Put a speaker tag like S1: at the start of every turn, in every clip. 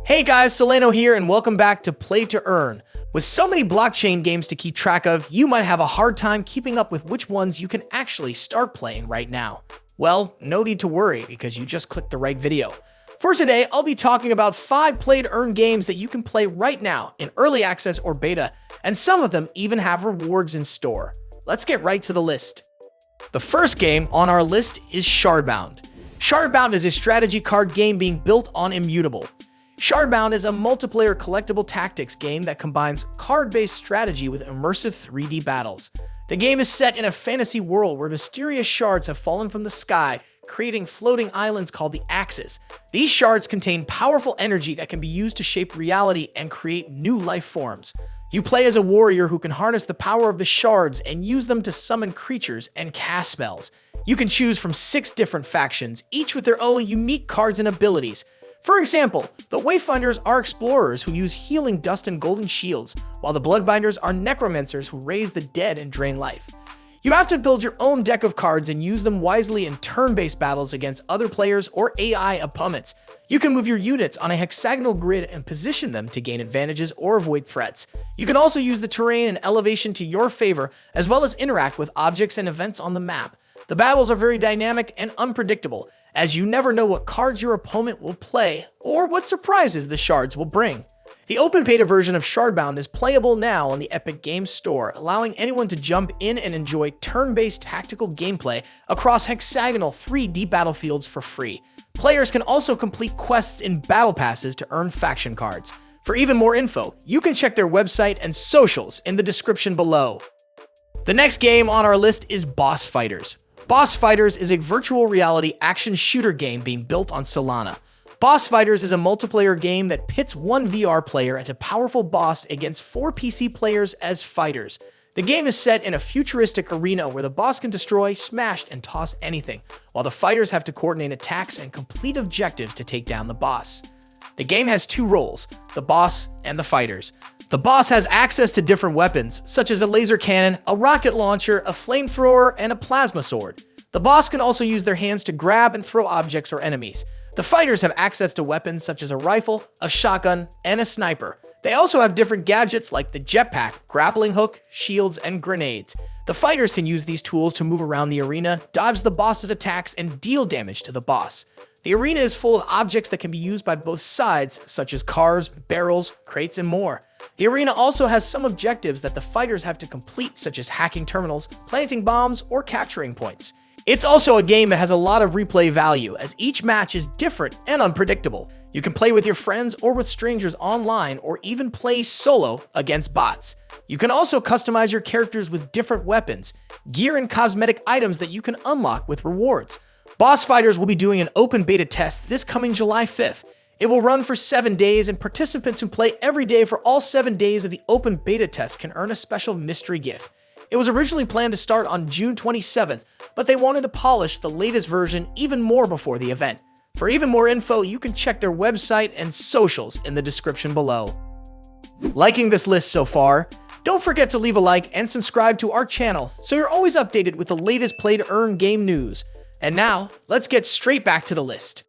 S1: Hey guys, Solano here and welcome back to PlayToEarn. With so many blockchain games to keep track of, you might have a hard time keeping up with which ones you can actually start playing right now. Well, no need to worry because you just clicked the right video. For today, I'll be talking about 5 play-to-earn games that you can play right now in early access or beta, and some of them even have rewards in store. Let's get right to the list. The first game on our list is Shardbound. Shardbound is a strategy card game being built on Immutable. Shardbound is a multiplayer collectible tactics game that combines card-based strategy with immersive 3D battles. The game is set in a fantasy world where mysterious shards have fallen from the sky, creating floating islands called the Axis. These shards contain powerful energy that can be used to shape reality and create new life forms. You play as a warrior who can harness the power of the shards and use them to summon creatures and cast spells. You can choose from 6 different factions, each with their own unique cards and abilities. For example, the Wayfinders are explorers who use healing dust and golden shields, while the Bloodbinders are necromancers who raise the dead and drain life. You have to build your own deck of cards and use them wisely in turn-based battles against other players or AI opponents. You can move your units on a hexagonal grid and position them to gain advantages or avoid threats. You can also use the terrain and elevation to your favor, as well as interact with objects and events on the map. The battles are very dynamic and unpredictable, as you never know what cards your opponent will play or what surprises the shards will bring. The open beta version of Shardbound is playable now on the Epic Games Store, allowing anyone to jump in and enjoy turn-based tactical gameplay across hexagonal 3D battlefields for free. Players can also complete quests in battle passes to earn faction cards. For even more info, you can check their website and socials in the description below. The next game on our list is Boss Fighters. Boss Fighters is a virtual reality action shooter game being built on Solana. Boss Fighters is a multiplayer game that pits one VR player as a powerful boss against 4 PC players as fighters. The game is set in a futuristic arena where the boss can destroy, smash, and toss anything, while the fighters have to coordinate attacks and complete objectives to take down the boss. The game has 2 roles, the boss and the fighters. The boss has access to different weapons, such as a laser cannon, a rocket launcher, a flamethrower, and a plasma sword. The boss can also use their hands to grab and throw objects or enemies. The fighters have access to weapons such as a rifle, a shotgun, and a sniper. They also have different gadgets like the jetpack, grappling hook, shields, and grenades. The fighters can use these tools to move around the arena, dodge the boss's attacks, and deal damage to the boss. The arena is full of objects that can be used by both sides, such as cars, barrels, crates, and more. The arena also has some objectives that the fighters have to complete, such as hacking terminals, planting bombs, or capturing points. It's also a game that has a lot of replay value, as each match is different and unpredictable. You can play with your friends or with strangers online, or even play solo against bots. You can also customize your characters with different weapons, gear, and cosmetic items that you can unlock with rewards. Boss Fighters will be doing an open beta test this coming July 5th. It will run for 7 days, and participants who play every day for all 7 days of the open beta test can earn a special mystery gift. It was originally planned to start on June 27th, but they wanted to polish the latest version even more before the event. For even more info, you can check their website and socials in the description below. Liking this list so far? Don't forget to leave a like and subscribe to our channel so you're always updated with the latest play-to-earn game news. And now, let's get straight back to the list.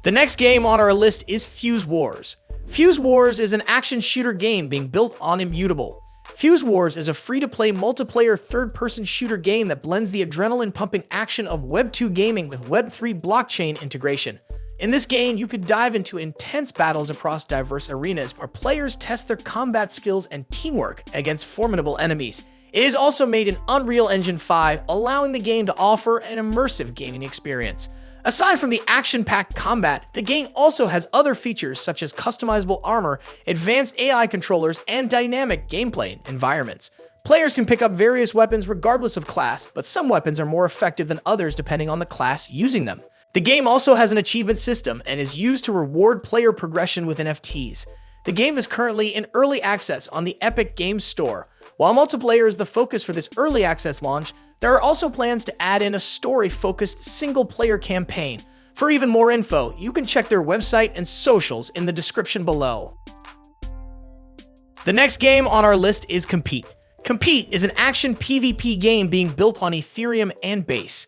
S1: The next game on our list is FuseWars. FuseWars is an action shooter game being built on Immutable. FuseWars is a free-to-play multiplayer third-person shooter game that blends the adrenaline-pumping action of Web2 gaming with Web3 blockchain integration. In this game, you could dive into intense battles across diverse arenas where players test their combat skills and teamwork against formidable enemies. It is also made in Unreal Engine 5, allowing the game to offer an immersive gaming experience. Aside from the action-packed combat, the game also has other features such as customizable armor, advanced AI controllers, and dynamic gameplay environments. Players can pick up various weapons regardless of class, but some weapons are more effective than others depending on the class using them. The game also has an achievement system and is used to reward player progression with NFTs. The game is currently in early access on the Epic Games Store. While multiplayer is the focus for this early access launch, there are also plans to add in a story-focused single-player campaign. For even more info, you can check their website and socials in the description below. The next game on our list is Kompete. Kompete is an action PvP game being built on Ethereum and Base.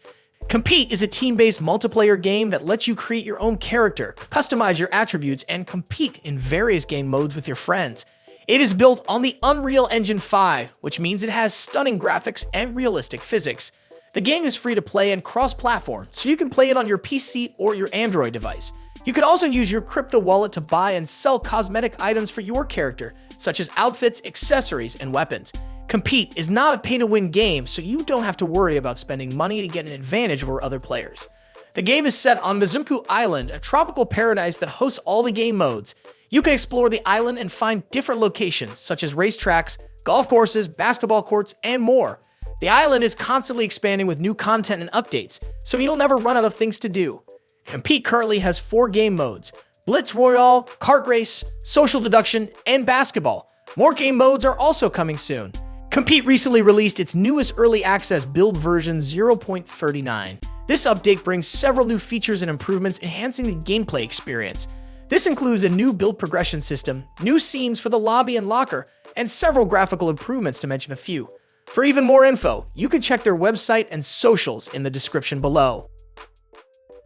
S1: Kompete is a team-based multiplayer game that lets you create your own character, customize your attributes, and compete in various game modes with your friends. It is built on the Unreal Engine 5, which means it has stunning graphics and realistic physics. The game is free to play and cross-platform, so you can play it on your PC or your Android device. You can also use your crypto wallet to buy and sell cosmetic items for your character, such as outfits, accessories, and weapons. Kompete is not a pay-to-win game, so you don't have to worry about spending money to get an advantage over other players. The game is set on Mzimpu Island, a tropical paradise that hosts all the game modes. You can explore the island and find different locations, such as racetracks, golf courses, basketball courts, and more. The island is constantly expanding with new content and updates, so you'll never run out of things to do. Kompete currently has 4 game modes: Blitz Royale, Kart Race, Social Deduction, and Basketball. More game modes are also coming soon. Kompete recently released its newest early access build version 0.39. This update brings several new features and improvements, enhancing the gameplay experience. This includes a new build progression system, new scenes for the lobby and locker, and several graphical improvements to mention a few. For even more info, you can check their website and socials in the description below.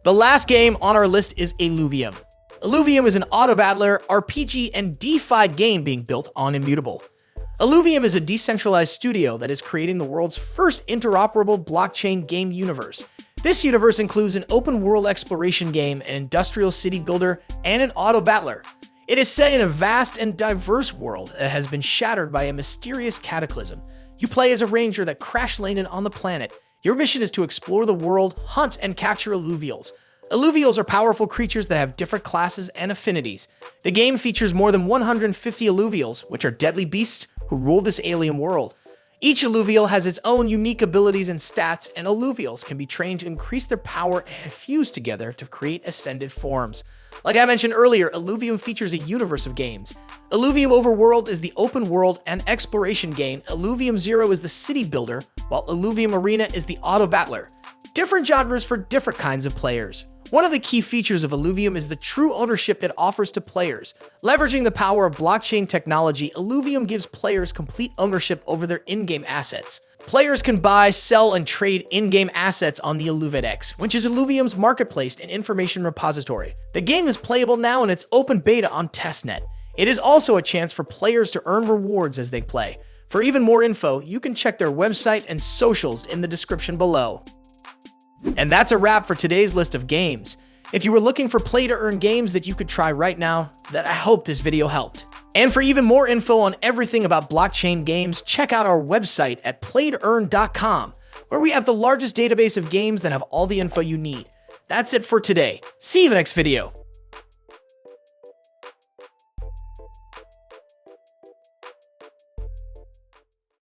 S1: The last game on our list is Illuvium. Illuvium is an auto-battler, RPG, and DeFi game being built on Immutable. Illuvium is a decentralized studio that is creating the world's first interoperable blockchain game universe. This universe includes an open-world exploration game, an industrial city builder, and an auto-battler. It is set in a vast and diverse world that has been shattered by a mysterious cataclysm. You play as a ranger that crash-landed on the planet. Your mission is to explore the world, hunt, and capture Illuvials. Illuvials are powerful creatures that have different classes and affinities. The game features more than 150 Illuvials, which are deadly beasts who rule this alien world. Each Illuvial has its own unique abilities and stats, and Illuvials can be trained to increase their power and fuse together to create ascended forms. Like I mentioned earlier, Illuvium features a universe of games. Illuvium Overworld is the open world and exploration game, Illuvium Zero is the city builder, while Illuvium Arena is the auto-battler. Different genres for different kinds of players. One of the key features of Illuvium is the true ownership it offers to players. Leveraging the power of blockchain technology, Illuvium gives players complete ownership over their in-game assets. Players can buy, sell, and trade in-game assets on the Illuvidex, which is Illuvium's marketplace and information repository. The game is playable now in its open beta on testnet. It is also a chance for players to earn rewards as they play. For even more info, you can check their website and socials in the description below. And that's a wrap for today's list of games. If you were looking for play-to-earn games that you could try right now, then I hope this video helped. And for even more info on everything about blockchain games, check out our website at PlayToEarn.com, where we have the largest database of games that have all the info you need. That's it for today. See you in the next video.